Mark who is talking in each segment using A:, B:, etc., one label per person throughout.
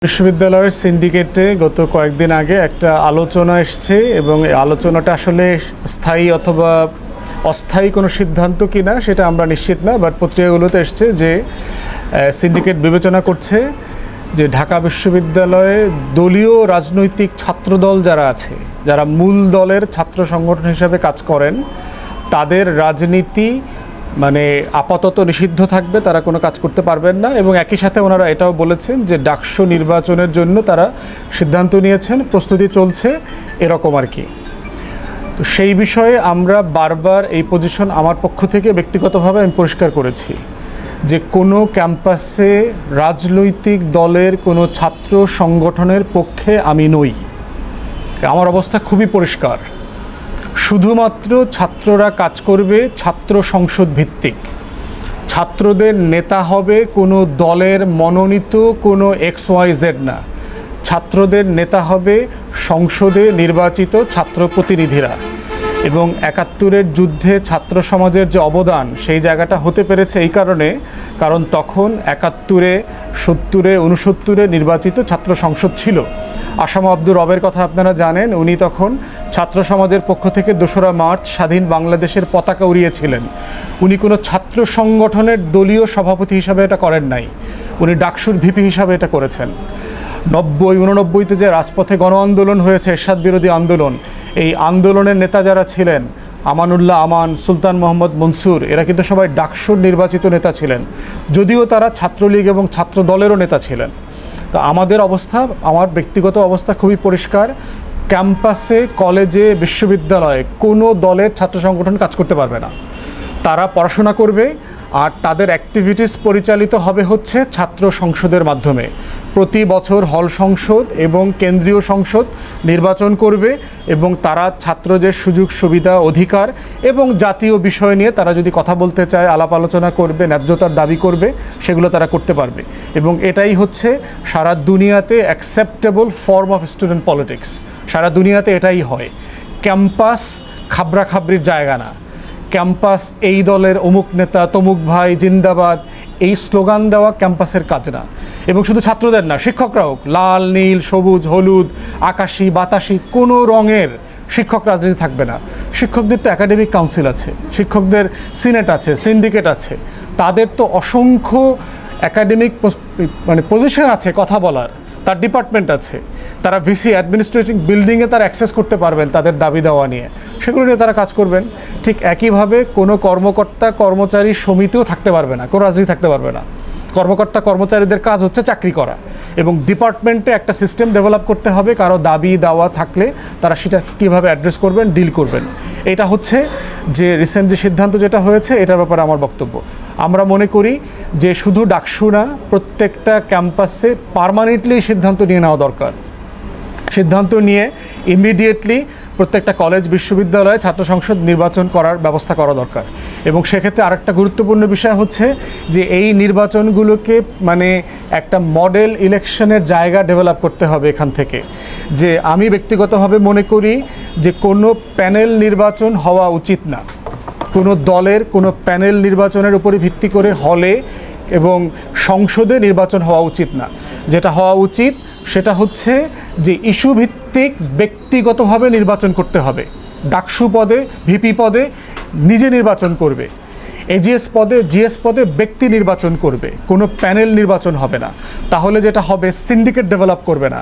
A: বিশ্ববিদ্যালয়ের সিন্ডিকেটে গত কয়েকদিন আগে একটা আলোচনা এসেছে এবং এই আলোচনাটা আসলে স্থায়ী অথবা অস্থায়ী কোনো সিদ্ধান্ত কিনা সেটা আমরা নিশ্চিত না, বাট পত্রিকাগুলোতে এসছে যে সিন্ডিকেট বিবেচনা করছে যে ঢাকা বিশ্ববিদ্যালয়ে দলীয় রাজনৈতিক ছাত্রদল যারা আছে, যারা মূল দলের ছাত্র সংগঠন হিসাবে কাজ করেন, তাদের রাজনীতি আপাতত নিষিদ্ধ থাকবে, তারা কোনো কাজ করতে পারবেন না। এবং একই সাথে ওনারা এটাও বলেছেন যে ডাকসু নির্বাচনের জন্য তারা সিদ্ধান্ত নিয়েছেন, প্রস্তুতি চলছে, এরকম আর কি। তো সেই বিষয়ে আমরা বারবার এই পজিশন আমার পক্ষ থেকে ব্যক্তিগতভাবে আমি পরিষ্কার করেছি যে কোনো ক্যাম্পাসে রাজনৈতিক দলের কোনো ছাত্র সংগঠনের পক্ষে আমি নই। আমার অবস্থা খুবই পরিষ্কার। শুধুমাত্র ছাত্ররা কাজ করবে ছাত্র সংসদ ভিত্তিক। ছাত্রদের নেতা হবে কোনো দলের মনোনীত কোনো XYZ না। ছাত্রদের নেতা হবে সংসদে নির্বাচিত ছাত্র প্রতিনিধিরা। এবং ৭১-এর যুদ্ধে ছাত্র সমাজের যে অবদান, সেই জায়গাটা হতে পেরেছে এই কারণ তখন ৭১-এ, ৭০-এ, ৬৯-এ নির্বাচিত ছাত্র সংসদ ছিল। আসাম আব্দুর রবের কথা আপনারা জানেন, উনি তখন ছাত্র সমাজের পক্ষ থেকে ২রা মার্চ স্বাধীন বাংলাদেশের পতাকা উড়িয়েছিলেন। উনি কোনো ছাত্র সংগঠনের দলীয় সভাপতি হিসাবে এটা করেন নাই, উনি ডাকসুর ভিপি হিসাবে এটা করেছেন। ৯০-৮৯-তে যে রাজপথে গণ আন্দোলন হয়েছে, এরশাদ বিরোধী আন্দোলন, এই আন্দোলনের নেতা যারা ছিলেন, আমানুল্লাহ আমান, সুলতান মোহাম্মদ মনসুর, এরা কিন্তু সবাই ডাকসুর নির্বাচিত নেতা ছিলেন, যদিও তারা ছাত্রলীগ এবং ছাত্র দলেরও নেতা ছিলেন। তো আমাদের অবস্থা, আমার ব্যক্তিগত অবস্থা খুবই পরিষ্কার। ক্যাম্পাসে, কলেজে, বিশ্ববিদ্যালয়ে কোনো দলের ছাত্র সংগঠন কাজ করতে পারবে না। তারা পড়াশোনা করবে আর তাদের অ্যাক্টিভিটিস পরিচালিত হবে হচ্ছে ছাত্র সংসদের মাধ্যমে। প্রতি বছর হল সংসদ এবং কেন্দ্রীয় সংসদ নির্বাচন করবে এবং তারা ছাত্রদের সুযোগ সুবিধা, অধিকার এবং জাতীয় বিষয় নিয়ে তারা যদি কথা বলতে চায়, আলাপ আলোচনা করবে, ন্যায্যতার দাবি করবে, সেগুলো তারা করতে পারবে। এবং এটাই হচ্ছে সারা দুনিয়াতে acceptable form of student politics. সারা দুনিয়াতে এটাই হয়। ক্যাম্পাস খাবরাখাবরির জায়গা না। ক্যাম্পাস এই দলের অমুক নেতা, তমুক ভাই জিন্দাবাদ, এই স্লোগান দেওয়া ক্যাম্পাসের কাজ না। এবং শুধু ছাত্রদের না, শিক্ষকরাও লাল, নীল, সবুজ, হলুদ, আকাশি, বাতাসি কোনো রঙের শিক্ষক রাজনীতি থাকবে না। শিক্ষকদের তো একাডেমিক কাউন্সিল আছে, শিক্ষকদের সিনেট আছে, সিন্ডিকেট আছে, তাদের তো অসংখ্য একাডেমিক পজিশন আছে কথা বলার, তার ডিপার্টমেন্ট আছে, তারা ভিসি অ্যাডমিনিস্ট্রেটিভ বিল্ডিংয়ে তারা অ্যাক্সেস করতে পারবেন তাদের দাবি দেওয়া নিয়ে, সেগুলো নিয়ে তারা কাজ করবেন। ঠিক একইভাবে কোনো কর্মকর্তা কর্মচারী সমিতিও থাকতে পারবে না, কোনো রাজনীতি থাকতে পারবে না। কর্মকর্তা কর্মচারীদের কাজ হচ্ছে চাকরি করা এবং ডিপার্টমেন্টে একটা সিস্টেম ডেভেলপ করতে হবে। কারো দাবি দাওয়া থাকলে তারা সেটা কীভাবে অ্যাড্রেস করবেন, ডিল করবেন। এটা হচ্ছে যে রিসেন্ট যে সিদ্ধান্ত যেটা হয়েছে, এটার ব্যাপারে আমার বক্তব্য। আমরা মনে করি যে শুধু ডাকসু না, প্রত্যেকটা ক্যাম্পাসে পার্মানেন্টলি সিদ্ধান্ত নিয়ে নেওয়া দরকার। সিদ্ধান্ত নিয়ে ইমিডিয়েটলি প্রত্যেকটা কলেজ, বিশ্ববিদ্যালয়ে ছাত্র সংসদ নির্বাচন করার ব্যবস্থা করা দরকার। এবং সেক্ষেত্রে আরেকটা গুরুত্বপূর্ণ বিষয় হচ্ছে যে এই নির্বাচনগুলোকে একটা মডেল ইলেকশনের জায়গা ডেভেলপ করতে হবে এখান থেকে। যে আমি ব্যক্তিগতভাবে মনে করি যে কোনো প্যানেল নির্বাচন হওয়া উচিত না। কোনো দলের কোনো প্যানেল নির্বাচনের উপরে ভিত্তি করে হলে এবং সংসদে নির্বাচন হওয়া উচিত না। যেটা হওয়া উচিত সেটা হচ্ছে যে ইস্যু ভিত্তিক ব্যক্তিগতভাবে নির্বাচন করতে হবে। ডাকসু পদে, ভিপি পদে নিজে নির্বাচন করবে, এজিএস পদে, জিএস পদে ব্যক্তি নির্বাচন করবে, কোনো প্যানেল নির্বাচন হবে না। তাহলে যেটা হবে, সিন্ডিকেট ডেভেলপ করবে না।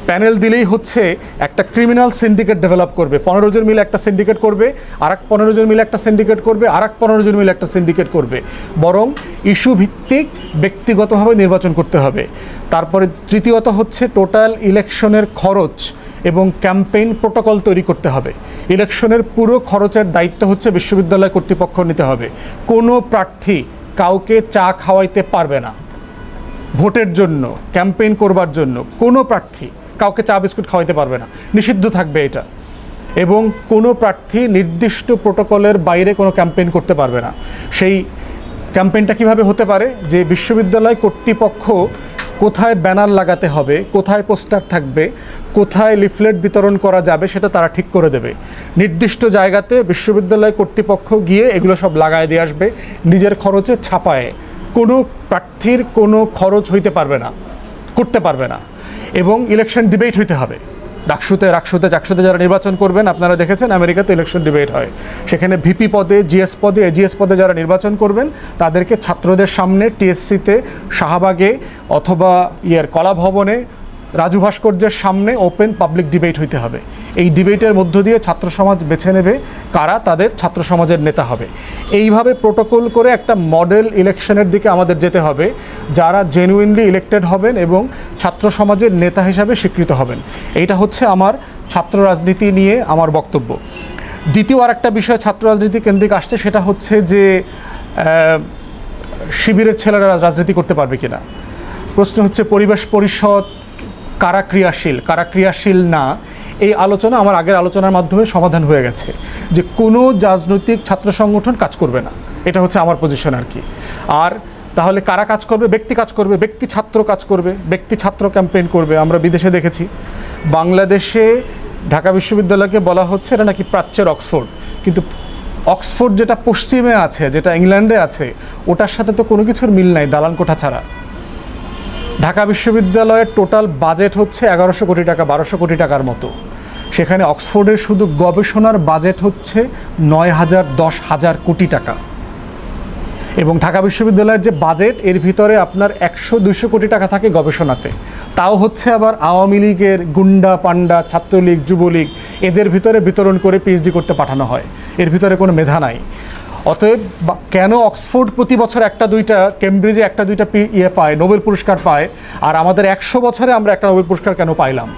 A: প্যানেল দিলেই হচ্ছে একটা ক্রিমিনাল সিন্ডিকেট ডেভেলপ করবে। ১৫ জন মিলে একটা সিন্ডিকেট করবে, আর ১৫ জন মিলে একটা সিন্ডিকেট করবে, আর ১৫ জন মিলে একটা সিন্ডিকেট করবে। বরং ইস্যু ভিত্তিক ব্যক্তিগতভাবে নির্বাচন করতে হবে। তারপরে তৃতীয়ত হচ্ছে টোটাল ইলেকশনের খরচ এবং ক্যাম্পেইন প্রোটোকল তৈরি করতে হবে। ইলেকশনের পুরো খরচের দায়িত্ব হচ্ছে বিশ্ববিদ্যালয় কর্তৃপক্ষ নিতে হবে। কোনো প্রার্থী কাউকে চা খাওয়াইতে পারবে না। ভোটের জন্য, ক্যাম্পেইন করবার জন্য কোনো প্রার্থী কাউকে চা বিস্কুট খাওয়াইতে পারবে না, নিষিদ্ধ থাকবে এটা। এবং কোনো প্রার্থী নির্দিষ্ট প্রোটোকলের বাইরে কোনো ক্যাম্পেইন করতে পারবে না। সেই ক্যাম্পেইনটা কিভাবে হতে পারে, যে বিশ্ববিদ্যালয় কর্তৃপক্ষ কোথায় ব্যানার লাগাতে হবে, কোথায় পোস্টার থাকবে, কোথায় লিফলেট বিতরণ করা যাবে, সেটা তারা ঠিক করে দেবে। নির্দিষ্ট জায়গাতে বিশ্ববিদ্যালয় কর্তৃপক্ষ গিয়ে এগুলো সব লাগায় দিয়ে আসবে নিজের খরচে ছাপায়ে। কোনো প্রার্থীর কোনো খরচ হইতে পারবে না, করতে পারবে না। এবং ইলেকশন ডিবেট হইতে হবে। চাকসুতে যারা নির্বাচন করবেন, আপনারা দেখেছেন আমেরিকাতে ইলেকশন ডিবেট হয়, সেখানে ভিপি পদে, জিএস পদে, এজিএস পদে যারা নির্বাচন করবেন তাদেরকে ছাত্রদের সামনে টিএসসিতে, শাহবাগে অথবা কলাভবনে, রাজু ভাস্কর্যের সামনে ওপেন পাবলিক ডিবেট হইতে হবে। এই ডিবেটের মধ্য দিয়ে ছাত্র সমাজ বেছে নেবে কারা তাদের ছাত্র সমাজের নেতা হবে। এইভাবে প্রোটোকল করে একটা মডেল ইলেকশনের দিকে আমাদের যেতে হবে, যারা জেনুইনলি ইলেক্টেড হবেন এবং ছাত্র সমাজের নেতা হিসাবে স্বীকৃত হবেন। এইটা হচ্ছে আমার ছাত্র রাজনীতি নিয়ে আমার বক্তব্য। দ্বিতীয় আর একটা বিষয় ছাত্র রাজনীতি কেন্দ্রিক আসছে, সেটা হচ্ছে যে শিবিরের ছেলেরা রাজনীতি করতে পারবে কিনা। প্রশ্ন হচ্ছে পরিবেশ পরিষদ কারা ক্রিয়াশীল না, এই আলোচনা আমার আগের আলোচনার মাধ্যমে সমাধান হয়ে গেছে যে কোনো রাজনৈতিক ছাত্র সংগঠন কাজ করবে না, এটা হচ্ছে আমার পজিশন আর কি। আর তাহলে কারা কাজ করবে? ব্যক্তি কাজ করবে, ব্যক্তি ছাত্র কাজ করবে, ব্যক্তি ছাত্র ক্যাম্পেইন করবে। আমরা বিদেশে দেখেছি, বাংলাদেশে ঢাকা বিশ্ববিদ্যালয়কে বলা হচ্ছে এটা নাকি প্রাচ্যের অক্সফোর্ড, কিন্তু অক্সফোর্ড যেটা পশ্চিমে আছে, যেটা ইংল্যান্ডে আছে, ওটার সাথে তো কোনো কিছুর মিল নাই দালান কোঠা ছাড়া। ঢাকা বিশ্ববিদ্যালয়ের টোটাল বাজেট হচ্ছে 1100 কোটি টাকা, 1200 কোটি টাকার মতো। সেখানে অক্সফোর্ডের শুধু গবেষণার বাজেট হচ্ছে 9000, 10,000 কোটি টাকা। এবং ঢাকা বিশ্ববিদ্যালয়ের যে বাজেট, এর ভিতরে আপনার 100-200 কোটি টাকা থাকে গবেষণাতে। তাও হচ্ছে আবার আওয়ামী লীগের গুন্ডা পান্ডা, ছাত্রলীগ, যুবলীগ, এদের ভিতরে বিতরণ করে পিএইচডি করতে পাঠানো হয়। এর ভিতরে কোনো মেধা নাই। অতএব কেন অক্সফোর্ড প্রতি বছর একটা দুইটা, কেমব্রিজে একটা দুইটা পায়, নোবেল পুরস্কার পায়, আর আমাদের 100 বছরে আমরা একটা নোবেল পুরস্কার কেন পাইলাম?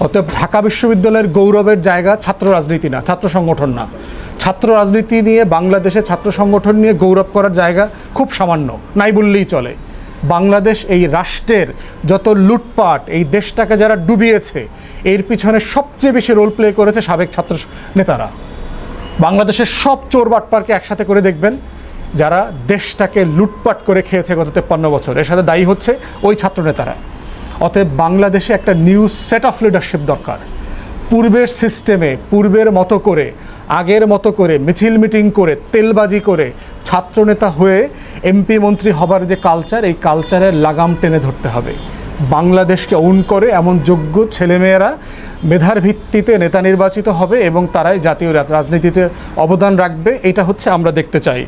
A: অতএব ঢাকা বিশ্ববিদ্যালয়ের গৌরবের জায়গা ছাত্র রাজনীতি না, ছাত্র সংগঠন না। ছাত্র রাজনীতি নিয়ে, বাংলাদেশে ছাত্র সংগঠন নিয়ে গৌরব করার জায়গা খুব সামান্য, নাই বললেই চলে। বাংলাদেশ এই রাষ্ট্রের যত লুটপাট, এই দেশটাকে যারা ডুবিয়েছে, এর পিছনে সবচেয়ে বেশি রোল প্লে করেছে সাবেক ছাত্র নেতারা। বাংলাদেশের সব চোর বাটপারকে একসাথে করে দেখবেন, যারা দেশটাকে লুটপাট করে খেয়েছে গত 53 বছর, এর সাথে দায়ী হচ্ছে ওই ছাত্রনেতারা। অতএব বাংলাদেশে একটা নিউ সেট অফ লিডারশিপ দরকার। পূর্বের সিস্টেমে, পূর্বের মতো করে, আগের মতো করে মিছিল মিটিং করে, তেলবাজি করে ছাত্রনেতা হয়ে এমপি মন্ত্রী হবার যে কালচার, এই কালচারের লাগাম টেনে ধরতে হবে। বাংলাদেশকে ওন করে এমন যোগ্য ছেলেমেয়েরা মেধার ভিত্তিতে নেতা নির্বাচিত হবে এবং তারাই জাতীয় রাজনীতিতে অবদান রাখবে। এটা হচ্ছে আমরা দেখতে চাই।